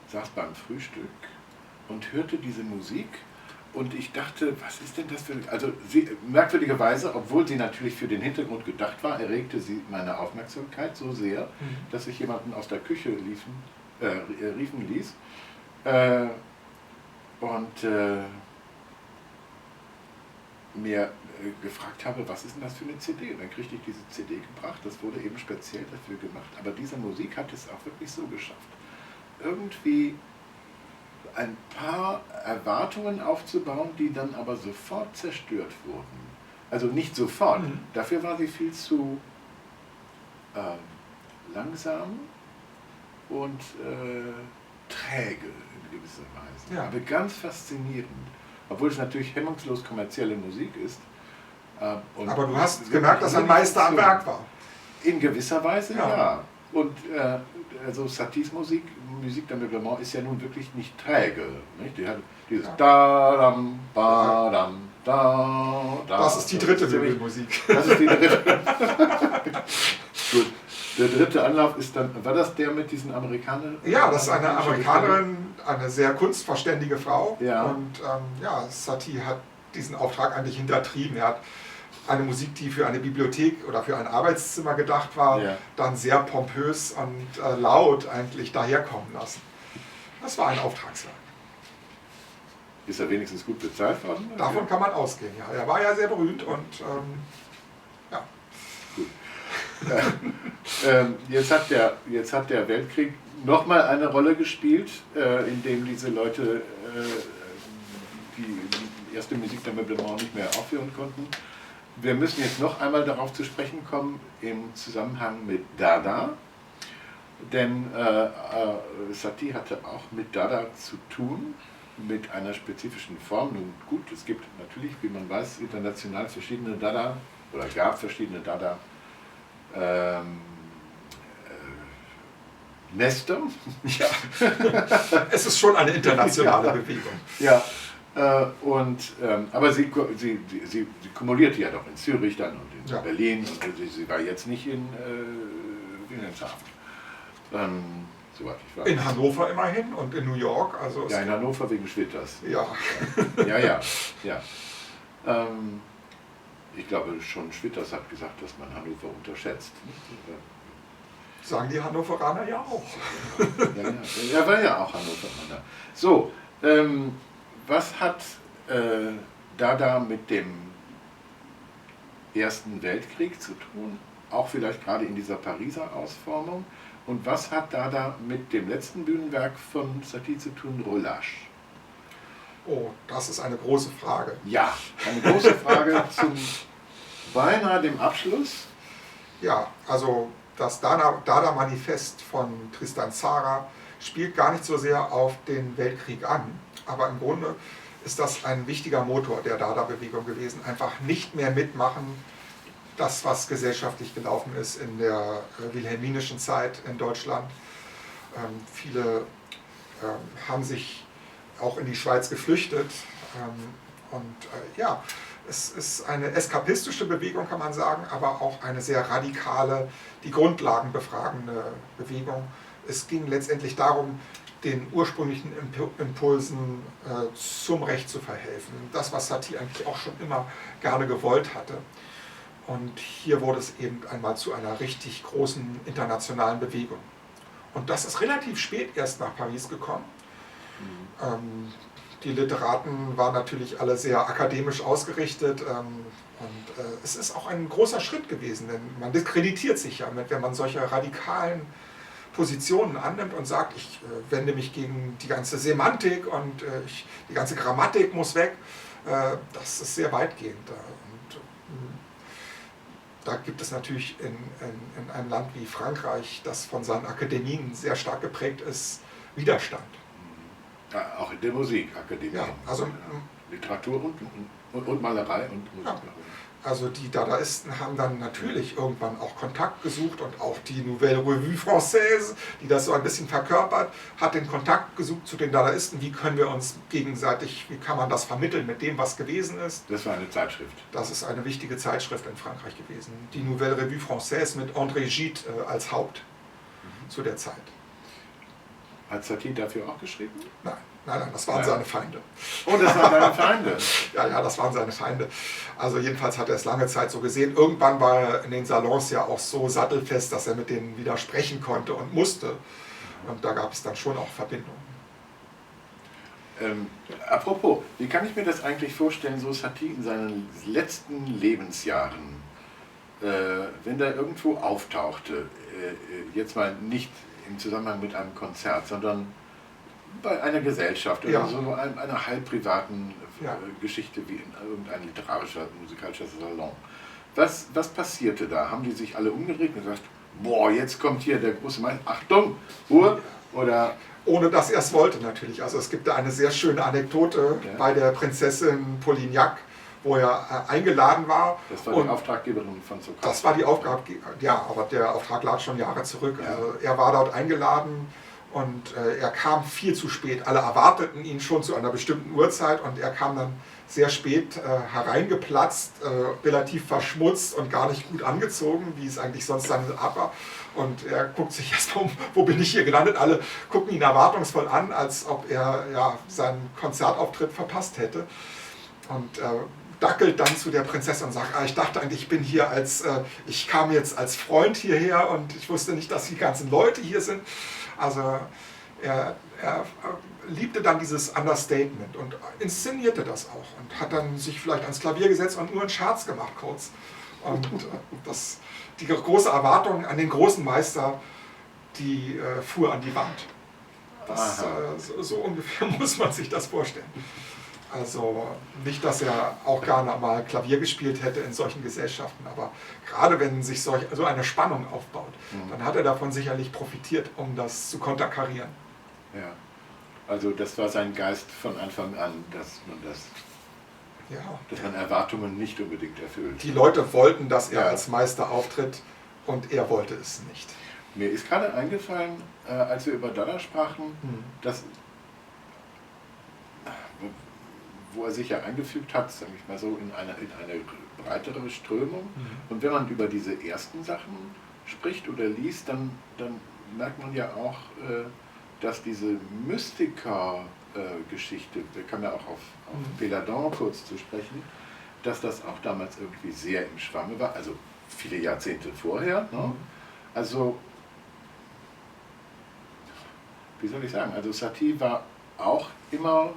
A: saß beim Frühstück und hörte diese Musik. Und ich dachte, was ist denn das für... Also merkwürdigerweise, obwohl sie natürlich für den Hintergrund gedacht war, erregte sie meine Aufmerksamkeit so sehr, dass ich jemanden aus der Küche riefen ließ. Mir gefragt habe, was ist denn das für eine CD? Und dann kriegte ich diese CD gebracht, das wurde eben speziell dafür gemacht. Aber diese Musik hat es auch wirklich so geschafft, irgendwie ein paar Erwartungen aufzubauen, die dann aber sofort zerstört wurden. Also nicht sofort, dafür war sie viel zu langsam und träge in gewisser Weise.
B: Ja.
A: Aber ganz faszinierend, obwohl es natürlich hemmungslos kommerzielle Musik ist.
B: Aber du hast gemerkt, dass er ein Meister am Werk war.
A: In gewisser Weise, ja. Und also Saties Musik d'Ameublement ist ja nun wirklich nicht träge. Nicht? Die hat dieses da-dam, ba-dam, da.
B: Das ist die dritte Möbelmusik.
A: Das ist die dritte. Gut. Der dritte Anlauf ist dann, war das der mit diesen Amerikanern?
B: Ja, das ist eine Amerikanerin, eine sehr kunstverständige Frau.
A: Ja.
B: Und Satie hat diesen Auftrag eigentlich hintertrieben. Er hat eine Musik, die für eine Bibliothek oder für ein Arbeitszimmer gedacht war, dann sehr pompös und laut eigentlich daherkommen lassen. Das war ein Auftragswerk.
A: Ist er wenigstens gut bezahlt worden?
B: Davon kann man ausgehen, ja. Er war ja sehr berühmt und ja.
A: Gut. Jetzt hat der Weltkrieg nochmal eine Rolle gespielt, indem diese Leute die erste Musik d'Ameublement nicht mehr aufführen konnten. Wir müssen jetzt noch einmal darauf zu sprechen kommen im Zusammenhang mit Dada, denn Satie hatte auch mit Dada zu tun, mit einer spezifischen Form. Nun gut, es gibt natürlich, wie man weiß, international verschiedene Dada, oder gab verschiedene Dada Nester.
B: Ja. Es ist schon eine internationale Bewegung.
A: Ja. Aber sie kumulierte ja doch in Zürich dann und in Berlin und sie war jetzt nicht in Wilhelmshaven. Soweit ich weiß.
B: In Hannover immerhin und in New York. Also
A: ja, in Hannover wegen Schwitters.
B: Ja.
A: Ja. Ich glaube schon Schwitters hat gesagt, dass man Hannover unterschätzt.
B: Sagen die Hannoveraner ja auch.
A: Ja, war ja auch Hannoveraner. So, was hat Dada mit dem Ersten Weltkrieg zu tun? Auch vielleicht gerade in dieser Pariser Ausformung. Und was hat Dada mit dem letzten Bühnenwerk von Satie zu tun, Relâche?
B: Oh, das ist eine große Frage.
A: Ja, eine große Frage zum beinahe dem Abschluss.
B: Ja, also das Dada-Manifest von Tristan Tzara spielt gar nicht so sehr auf den Weltkrieg an, aber im Grunde ist das ein wichtiger Motor der Dada-Bewegung gewesen. Einfach nicht mehr mitmachen, das, was gesellschaftlich gelaufen ist in der wilhelminischen Zeit in Deutschland. Viele haben sich auch in die Schweiz geflüchtet. Ja, es ist eine eskapistische Bewegung, kann man sagen, aber auch eine sehr radikale, die Grundlagen befragende Bewegung. Es ging letztendlich darum, den ursprünglichen Impulsen zum Recht zu verhelfen. Das, was Satie eigentlich auch schon immer gerne gewollt hatte. Und hier wurde es eben einmal zu einer richtig großen internationalen Bewegung. Und das ist relativ spät erst nach Paris gekommen. Die Literaten waren natürlich alle sehr akademisch ausgerichtet. Es ist auch ein großer Schritt gewesen, denn man diskreditiert sich ja, wenn man solche radikalen Positionen annimmt und sagt, ich wende mich gegen die ganze Semantik und die ganze Grammatik muss weg. Das ist sehr weitgehend. Und da gibt es natürlich in einem Land wie Frankreich, das von seinen Akademien sehr stark geprägt ist, Widerstand.
A: Ja, auch in der Musikakademie.
B: Ja, also
A: Literatur und Malerei und Musik.
B: Ja. Also die Dadaisten haben dann natürlich irgendwann auch Kontakt gesucht und auch die Nouvelle Revue Française, die das so ein bisschen verkörpert, hat den Kontakt gesucht zu den Dadaisten. Wie können wir uns gegenseitig, wie kann man das vermitteln mit dem, was gewesen ist?
A: Das war eine Zeitschrift.
B: Das ist eine wichtige Zeitschrift in Frankreich gewesen. Die Nouvelle Revue Française mit André Gide als Haupt zu der Zeit.
A: Hat Satie dafür auch geschrieben?
B: Nein, das waren seine Feinde.
A: Oh, das waren seine Feinde?
B: Ja, das waren seine Feinde. Also jedenfalls hat er es lange Zeit so gesehen. Irgendwann war er in den Salons ja auch so sattelfest, dass er mit denen wieder sprechen konnte und musste. Und da gab es dann schon auch Verbindungen.
A: Apropos, wie kann ich mir das eigentlich vorstellen, so Satie in seinen letzten Lebensjahren, wenn der irgendwo auftauchte, jetzt mal nicht im Zusammenhang mit einem Konzert, sondern bei einer Gesellschaft oder so einer halb privaten Geschichte wie in irgendein literarischer, musikalischer Salon. Was passierte da? Haben die sich alle umgedreht und gesagt, boah, jetzt kommt hier der große Mann, Achtung, Ruhe? Oder
B: ohne dass er es wollte natürlich. Also es gibt da eine sehr schöne Anekdote bei der Prinzessin Polignac, wo er eingeladen war.
A: Das war die Auftraggeberin von Sokrat.
B: Das war die Auftraggeberin, ja, aber der Auftrag lag schon Jahre zurück.
A: Ja.
B: Also er war dort eingeladen und er kam viel zu spät. Alle erwarteten ihn schon zu einer bestimmten Uhrzeit und er kam dann sehr spät hereingeplatzt, relativ verschmutzt und gar nicht gut angezogen, wie es eigentlich sonst seine Art war. Und er guckt sich erst um, wo bin ich hier gelandet? Alle gucken ihn erwartungsvoll an, als ob er seinen Konzertauftritt verpasst hätte. Und dackelt dann zu der Prinzessin und sagt, ich dachte eigentlich, ich kam jetzt als Freund hierher und ich wusste nicht, dass die ganzen Leute hier sind. Also er liebte dann dieses Understatement und inszenierte das auch und hat dann sich vielleicht ans Klavier gesetzt und nur einen Scherz gemacht kurz. Und die große Erwartung an den großen Meister, die fuhr an die Wand. So ungefähr muss man sich das vorstellen. Also nicht, dass er auch gerne mal Klavier gespielt hätte in solchen Gesellschaften, aber gerade wenn sich so eine Spannung aufbaut, dann hat er davon sicherlich profitiert, um das zu konterkarieren.
A: Ja, also das war sein Geist von Anfang an, dass man Erwartungen nicht unbedingt erfüllt.
B: Die Leute wollten, dass er als Meister auftritt und er wollte es nicht.
A: Mir ist gerade eingefallen, als wir über Dada sprachen, dass wo er sich ja eingefügt hat, sage ich mal so, in eine breitere Strömung. Und wenn man über diese ersten Sachen spricht oder liest, dann merkt man ja auch, dass diese Mystiker-Geschichte, wir kamen ja auch auf Péladan kurz zu sprechen, dass das auch damals irgendwie sehr im Schwange war, also viele Jahrzehnte vorher. Ne? Also, wie soll ich sagen, also Satie war auch immer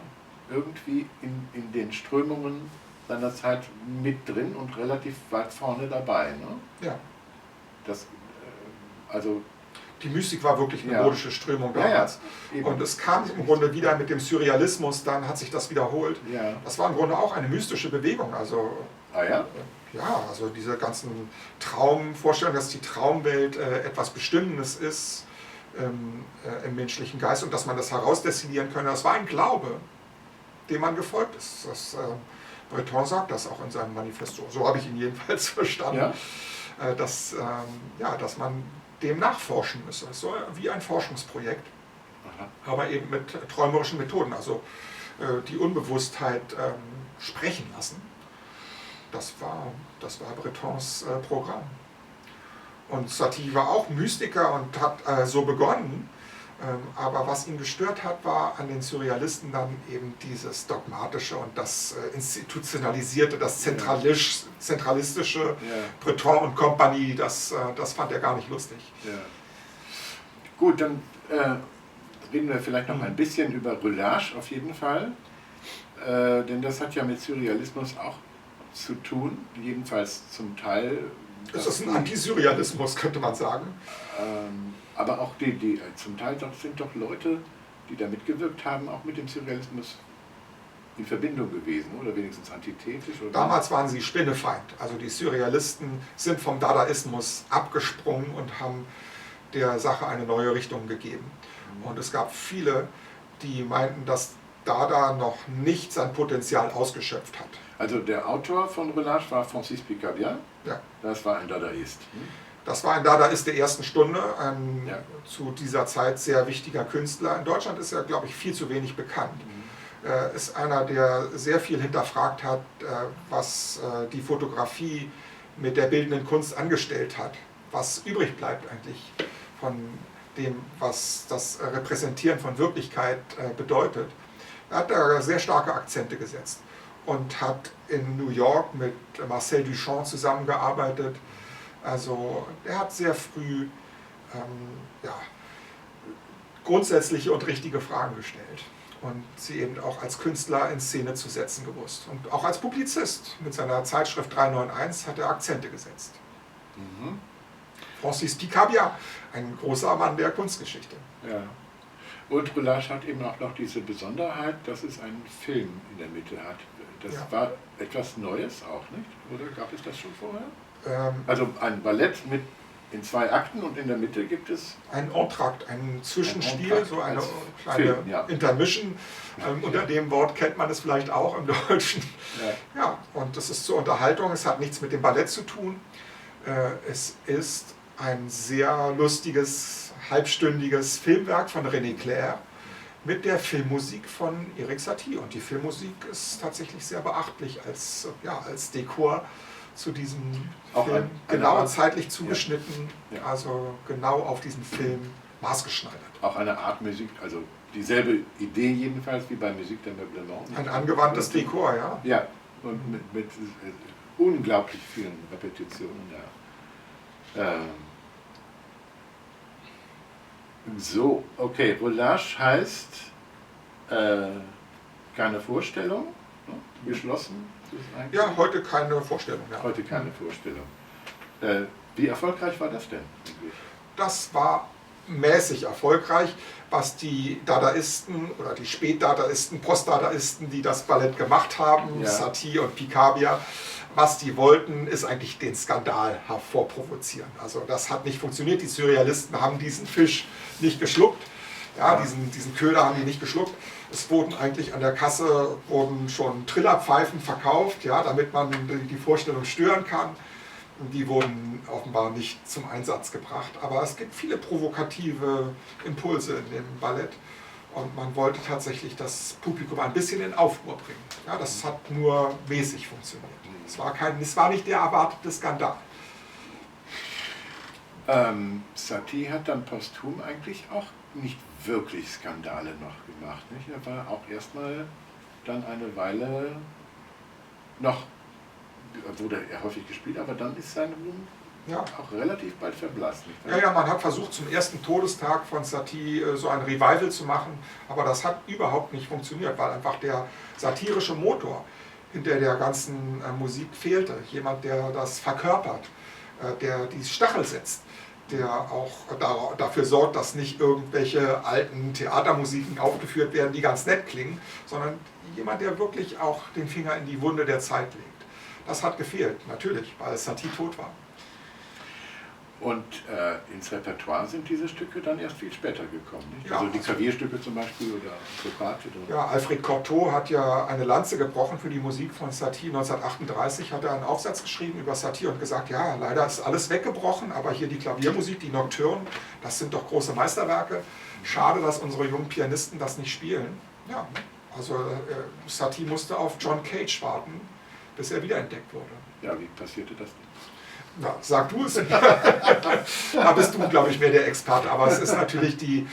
A: irgendwie in den Strömungen seiner Zeit mit drin und relativ weit vorne dabei. Ne?
B: Ja. Die Mystik war wirklich eine modische Strömung damals. Und es kam im Grunde wieder mit dem Surrealismus, dann hat sich das wiederholt.
A: Ja.
B: Das war im Grunde auch eine mystische Bewegung. Also,
A: ja,
B: also diese ganzen Traumvorstellungen, dass die Traumwelt etwas Bestimmendes ist im menschlichen Geist und dass man das herausdestillieren könne, das war ein Glaube, dem man gefolgt ist. Breton sagt das auch in seinem Manifesto. So habe ich ihn jedenfalls verstanden, dass man dem nachforschen müsse. So wie ein Forschungsprojekt, aber eben mit träumerischen Methoden. Also die Unbewusstheit sprechen lassen. Das war Bretons Programm. Und Satie war auch Mystiker und hat so begonnen. Aber was ihn gestört hat, war an den Surrealisten dann eben dieses Dogmatische und das Institutionalisierte, das Zentralistische, Breton und Compagnie, das fand er gar nicht lustig.
A: Ja. Gut, dann reden wir vielleicht noch ein bisschen über Roulage auf jeden Fall. denn das hat ja mit Surrealismus auch zu tun, jedenfalls zum Teil.
B: Es ist ein Antisurrealismus, könnte man sagen.
A: Aber auch zum Teil sind doch Leute, die da mitgewirkt haben, auch mit dem Surrealismus in Verbindung gewesen oder wenigstens antithetisch? Oder?
B: Damals waren sie Spinnefeind. Also die Surrealisten sind vom Dadaismus abgesprungen und haben der Sache eine neue Richtung gegeben. Und es gab viele, die meinten, dass Dada noch nicht sein Potenzial ausgeschöpft hat.
A: Also der Autor von Relâche war Francis Picabia.
B: Ja.
A: Das war ein Dadaist.
B: Das war ein Dadaist der ersten Stunde, ein zu dieser Zeit sehr wichtiger Künstler. In Deutschland ist er, glaube ich, viel zu wenig bekannt. Ist einer, der sehr viel hinterfragt hat, was die Fotografie mit der bildenden Kunst angestellt hat. Was übrig bleibt eigentlich von dem, was das Repräsentieren von Wirklichkeit bedeutet. Er hat da sehr starke Akzente gesetzt und hat in New York mit Marcel Duchamp zusammengearbeitet. Also er hat sehr früh grundsätzliche und richtige Fragen gestellt und sie eben auch als Künstler in Szene zu setzen gewusst. Und auch als Publizist mit seiner Zeitschrift 391 hat er Akzente gesetzt. Francis Picabia, ein großer Mann der Kunstgeschichte.
A: Ja. Und Relâche hat eben auch noch diese Besonderheit, dass es einen Film in der Mitte hat. Das war etwas Neues auch, nicht? Oder gab es das schon vorher? Also ein Ballett in 2 Akten und in der Mitte gibt es...
B: Ein Entrakt, ein Zwischenspiel, so eine kleine
A: Film,
B: Intermission. Unter dem Wort kennt man es vielleicht auch im Deutschen. Ja, und das ist zur Unterhaltung, es hat nichts mit dem Ballett zu tun. Es ist ein sehr lustiges, halbstündiges Filmwerk von René Clair mit der Filmmusik von Erik Satie. Und die Filmmusik ist tatsächlich sehr beachtlich als Dekor zu diesem
A: auch
B: Film, genau zeitlich zugeschnitten, also genau auf diesen Film maßgeschneidert.
A: Auch eine Art Musik, also dieselbe Idee jedenfalls wie bei Musik der Meublement.
B: Ein angewandtes Dekor, ja.
A: Ja, und mit unglaublich vielen Repetitionen. So, okay, Relâche heißt keine Vorstellung, ne? Geschlossen.
B: Ja, heute keine Vorstellung. Ja.
A: Heute keine Vorstellung. Wie erfolgreich war das denn eigentlich?
B: Das war mäßig erfolgreich, was die Dadaisten oder die Spätdadaisten, Postdadaisten, die das Ballett gemacht haben, Satie und Picabia, was die wollten, ist eigentlich den Skandal hervorprovozieren. Also das hat nicht funktioniert, die Surrealisten haben diesen Fisch nicht geschluckt, diesen Köder haben die nicht geschluckt. Es wurden eigentlich an der Kasse schon Trillerpfeifen verkauft, damit man die Vorstellung stören kann. Die wurden offenbar nicht zum Einsatz gebracht. Aber es gibt viele provokative Impulse in dem Ballett. Und man wollte tatsächlich das Publikum ein bisschen in Aufruhr bringen. Ja, das hat nur mäßig funktioniert. Es war nicht der erwartete Skandal.
A: Satie hat dann posthum eigentlich auch nicht wirklich Skandale noch gemacht. Nicht? Er war auch erstmal dann eine Weile noch, wurde er häufig gespielt, aber dann ist sein Ruhm auch relativ bald verblasst. Nicht?
B: Man hat versucht, zum ersten Todestag von Satie so ein Revival zu machen, aber das hat überhaupt nicht funktioniert, weil einfach der satirische Motor hinter der ganzen Musik fehlte. Jemand, der das verkörpert, der die Stachel setzt, der auch dafür sorgt, dass nicht irgendwelche alten Theatermusiken aufgeführt werden, die ganz nett klingen, sondern jemand, der wirklich auch den Finger in die Wunde der Zeit legt. Das hat gefehlt, natürlich, weil Satie tot war.
A: Und ins Repertoire sind diese Stücke dann erst viel später gekommen, nicht?
B: Ja,
A: also die Klavierstücke zum Beispiel oder Sokrate.
B: Ja, Alfred Cortot hat ja eine Lanze gebrochen für die Musik von Satie. 1938 hat er einen Aufsatz geschrieben über Satie und gesagt, ja, leider ist alles weggebrochen, aber hier die Klaviermusik, die Nocturnen, das sind doch große Meisterwerke. Schade, dass unsere jungen Pianisten das nicht spielen. Ja, also Satie musste auf John Cage warten, bis er wiederentdeckt wurde.
A: Ja, wie passierte das denn?
B: Na, sag du es. Da bist du, glaube ich, mehr der Experte. Aber es ist natürlich die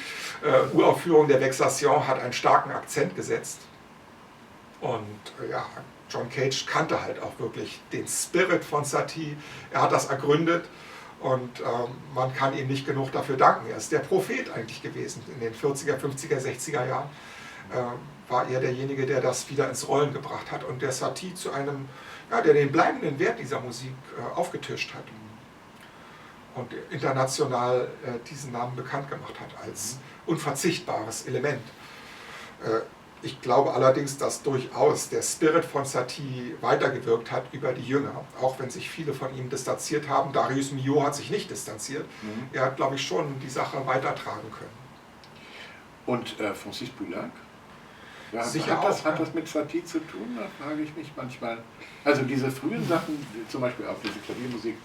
B: Uraufführung der Vexation hat einen starken Akzent gesetzt. Und John Cage kannte halt auch wirklich den Spirit von Satie. Er hat das ergründet und man kann ihm nicht genug dafür danken. Er ist der Prophet eigentlich gewesen in den 40er, 50er, 60er Jahren. war er derjenige, der das wieder ins Rollen gebracht hat und der Satie zu einem, ja, der den bleibenden Wert dieser Musik aufgetischt hat und international diesen Namen bekannt gemacht hat als unverzichtbares Element. Ich glaube allerdings, dass durchaus der Spirit von Satie weitergewirkt hat über die Jünger, auch wenn sich viele von ihm distanziert haben. Darius Milhaud hat sich nicht distanziert. Er hat, glaube ich, schon die Sache weitertragen können.
A: Und Francis Poulenc? Ja,
B: Sicher
A: hat das mit Satie zu tun? Da frage ich mich manchmal. Also diese frühen Sachen, zum Beispiel auch diese Klaviermusik,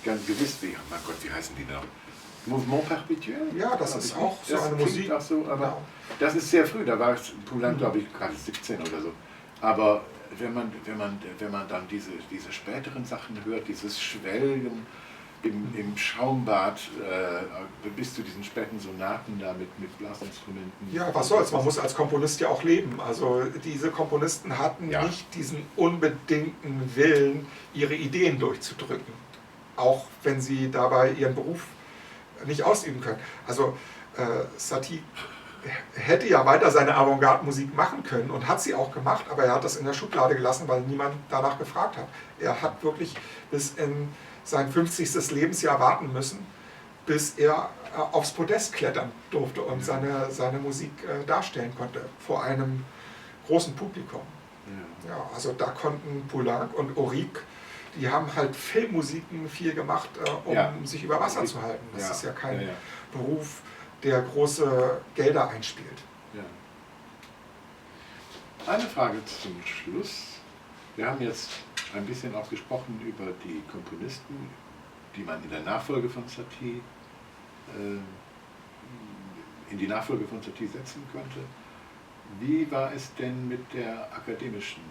A: ganz gewiss, mein Gott, wie heißen die noch? Mouvement Perpétuel?
B: Ja, das ist auch so eine Musik.
A: Auch so, aber das ist sehr früh, da war Poulenc, glaube ich, gerade 17 oder so. Aber wenn man dann diese späteren Sachen hört, dieses Schwelgen im Schaumbad bis zu diesen späten Sonaten da mit Blasinstrumenten.
B: Ja, was soll's, man muss als Komponist ja auch leben. Also diese Komponisten hatten nicht diesen unbedingten Willen, ihre Ideen durchzudrücken. Auch wenn sie dabei ihren Beruf nicht ausüben können. Also Satie hätte ja weiter seine Avantgarde-Musik machen können und hat sie auch gemacht, aber er hat das in der Schublade gelassen, weil niemand danach gefragt hat. Er hat wirklich bis in sein 50. Lebensjahr warten müssen, bis er aufs Podest klettern durfte und seine Musik darstellen konnte vor einem großen Publikum. Ja, also da konnten Poulenc und Auric, die haben halt Filmmusiken viel gemacht, um sich über Wasser zu halten. Das ist ja kein Beruf, der große Gelder einspielt.
A: Ja. Eine Frage zum Schluss. Wir haben jetzt ein bisschen auch gesprochen über die Komponisten, die man in der Nachfolge von Satie, in die Nachfolge von Satie setzen könnte. Wie war es denn mit der akademischen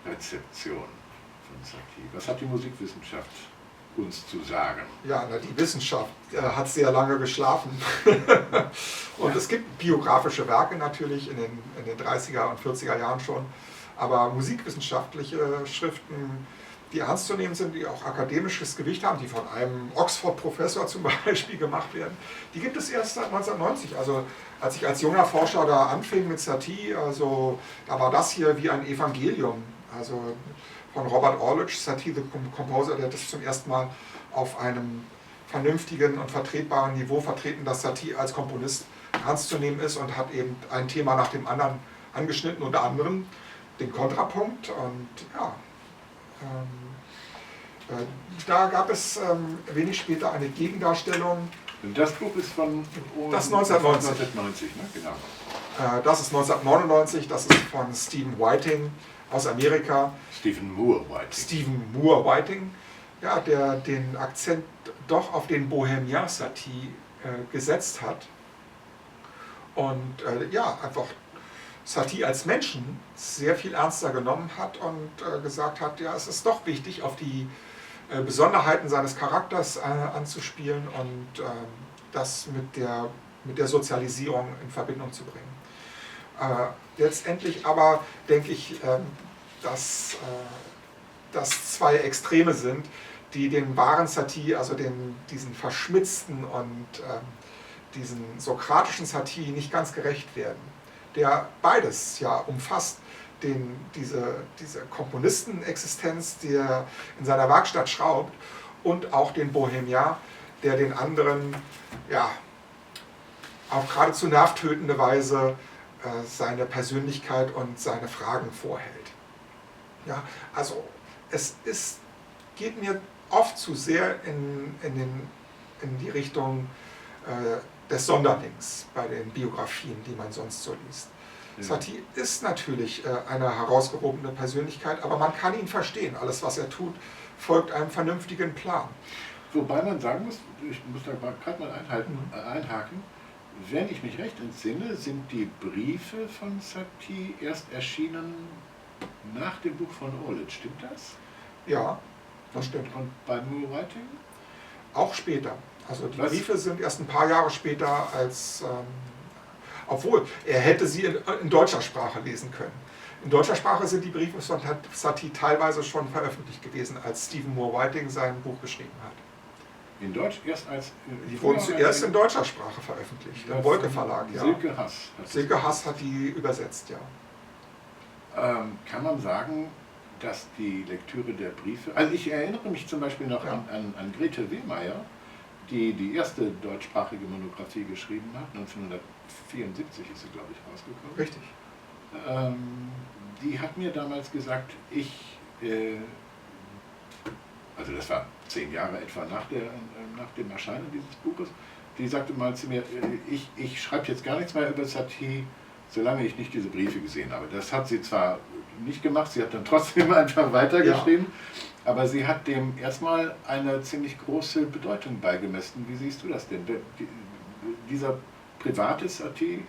A: Rezeption von Satie? Was hat die Musikwissenschaft uns zu sagen?
B: Ja, die Wissenschaft hat sehr lange geschlafen. Und es gibt biografische Werke natürlich in den 30er und 40er Jahren schon, aber musikwissenschaftliche Schriften, die ernst zu nehmen sind, die auch akademisches Gewicht haben, die von einem Oxford-Professor zum Beispiel gemacht werden, die gibt es erst seit 1990. Also als ich als junger Forscher da anfing mit Satie, also da war das hier wie ein Evangelium. Also von Robert Orlich, Satie the Composer, der hat das zum ersten Mal auf einem vernünftigen und vertretbaren Niveau vertreten, dass Satie als Komponist ernst zu nehmen ist und hat eben ein Thema nach dem anderen angeschnitten, unter anderem den Kontrapunkt. Und ja, da gab es wenig später eine Gegendarstellung.
A: Und das Buch ist von
B: das 1990,
A: ne? Genau.
B: Das ist 1999, das ist von Stephen Whiting aus Amerika.
A: Stephen Moore Whiting, ja, der den Akzent doch auf den Bohemien Satie gesetzt hat. Und ja, einfach Satie als Menschen sehr viel ernster genommen hat und gesagt hat, ja, es ist doch wichtig, auf die Besonderheiten seines Charakters anzuspielen und das mit der Sozialisierung in Verbindung zu bringen. Letztendlich aber denke ich, dass das zwei Extreme sind, die den wahren Satie, also diesen verschmitzten und diesen sokratischen Satie nicht ganz gerecht werden. Der beides ja umfasst, diese Komponistenexistenz, die er in seiner Werkstatt schraubt, und auch den Bohemien, der den anderen ja, auf geradezu nervtötende Weise seine Persönlichkeit und seine Fragen vorhält. Ja, also es geht mir oft zu sehr in die Richtung des Sonderlings bei den Biografien, die man sonst so liest. Ja. Satie ist natürlich eine herausgehobene Persönlichkeit, aber man kann ihn verstehen. Alles, was er tut, folgt einem vernünftigen Plan. Wobei man sagen muss, ich muss da gerade mal einhaken, wenn ich mich recht entsinne, sind die Briefe von Satie erst erschienen nach dem Buch von Orlich, stimmt das?
B: Ja, das stimmt.
A: Und bei Moore Whiting?
B: Auch später. Also die Briefe sind erst ein paar Jahre später als, obwohl, er hätte sie in deutscher Sprache lesen können. In deutscher Sprache sind die Briefe von Satie teilweise schon veröffentlicht gewesen, als Stephen Moore Whiting sein Buch geschrieben hat.
A: In Deutsch erst als...
B: Die wurden zuerst in deutscher Sprache veröffentlicht, im Wolke Verlag. Ja.
A: Silke Hass.
B: Silke Hass hat die übersetzt, ja.
A: kann man sagen, dass die Lektüre der Briefe, also ich erinnere mich zum Beispiel noch an Grete Wehmeyer, die erste deutschsprachige Monographie geschrieben hat, 1974 ist sie, glaube ich, rausgekommen.
B: Richtig.
A: Die hat mir damals gesagt, also das war 10 Jahre etwa nach dem Erscheinen dieses Buches, die sagte mal zu mir, ich schreibe jetzt gar nichts mehr über Satie, solange ich nicht diese Briefe gesehen habe. Das hat sie zwar nicht gemacht, sie hat dann trotzdem einfach weitergeschrieben, aber sie hat dem erstmal eine ziemlich große Bedeutung beigemessen. Wie siehst du das denn? Dieser private Satie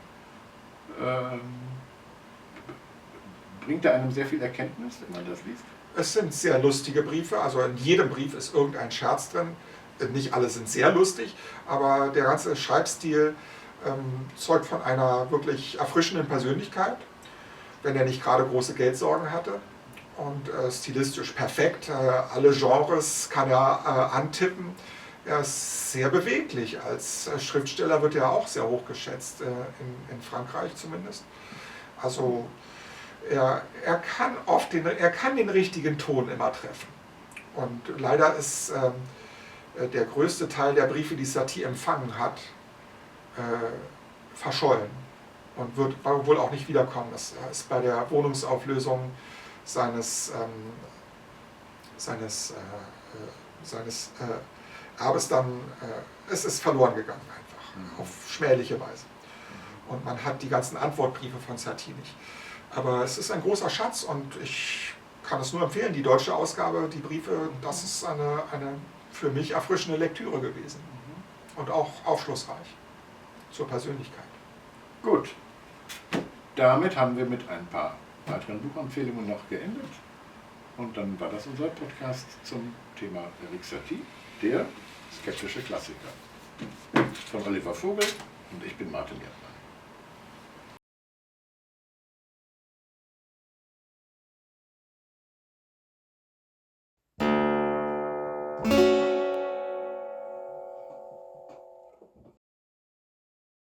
A: bringt da einem sehr viel Erkenntnis, wenn man das liest?
B: Es sind sehr lustige Briefe, also in jedem Brief ist irgendein Scherz drin. Nicht alle sind sehr lustig, aber der ganze Schreibstil zeugt von einer wirklich erfrischenden Persönlichkeit, wenn er nicht gerade große Geldsorgen hatte. Und stilistisch perfekt, alle Genres kann er antippen. Er ist sehr beweglich. Als Schriftsteller wird er auch sehr hoch geschätzt, in Frankreich zumindest. Also er kann den richtigen Ton immer treffen. Und leider ist der größte Teil der Briefe, die Satie empfangen hat, verschollen und wird wohl auch nicht wiederkommen. Das ist bei der Wohnungsauflösung seines Erbes dann, es ist verloren gegangen einfach, auf schmähliche Weise. Und man hat die ganzen Antwortbriefe von Satie nicht. Aber es ist ein großer Schatz und ich kann es nur empfehlen, die deutsche Ausgabe, die Briefe, das ist eine für mich erfrischende Lektüre gewesen und auch aufschlussreich zur Persönlichkeit.
A: Gut, damit haben wir mit ein paar weiteren Buchempfehlungen noch geendet und dann war das unser Podcast zum Thema Erik Satie, der skeptische Klassiker. Von Oliver Vogel und ich bin Martin Erdmann.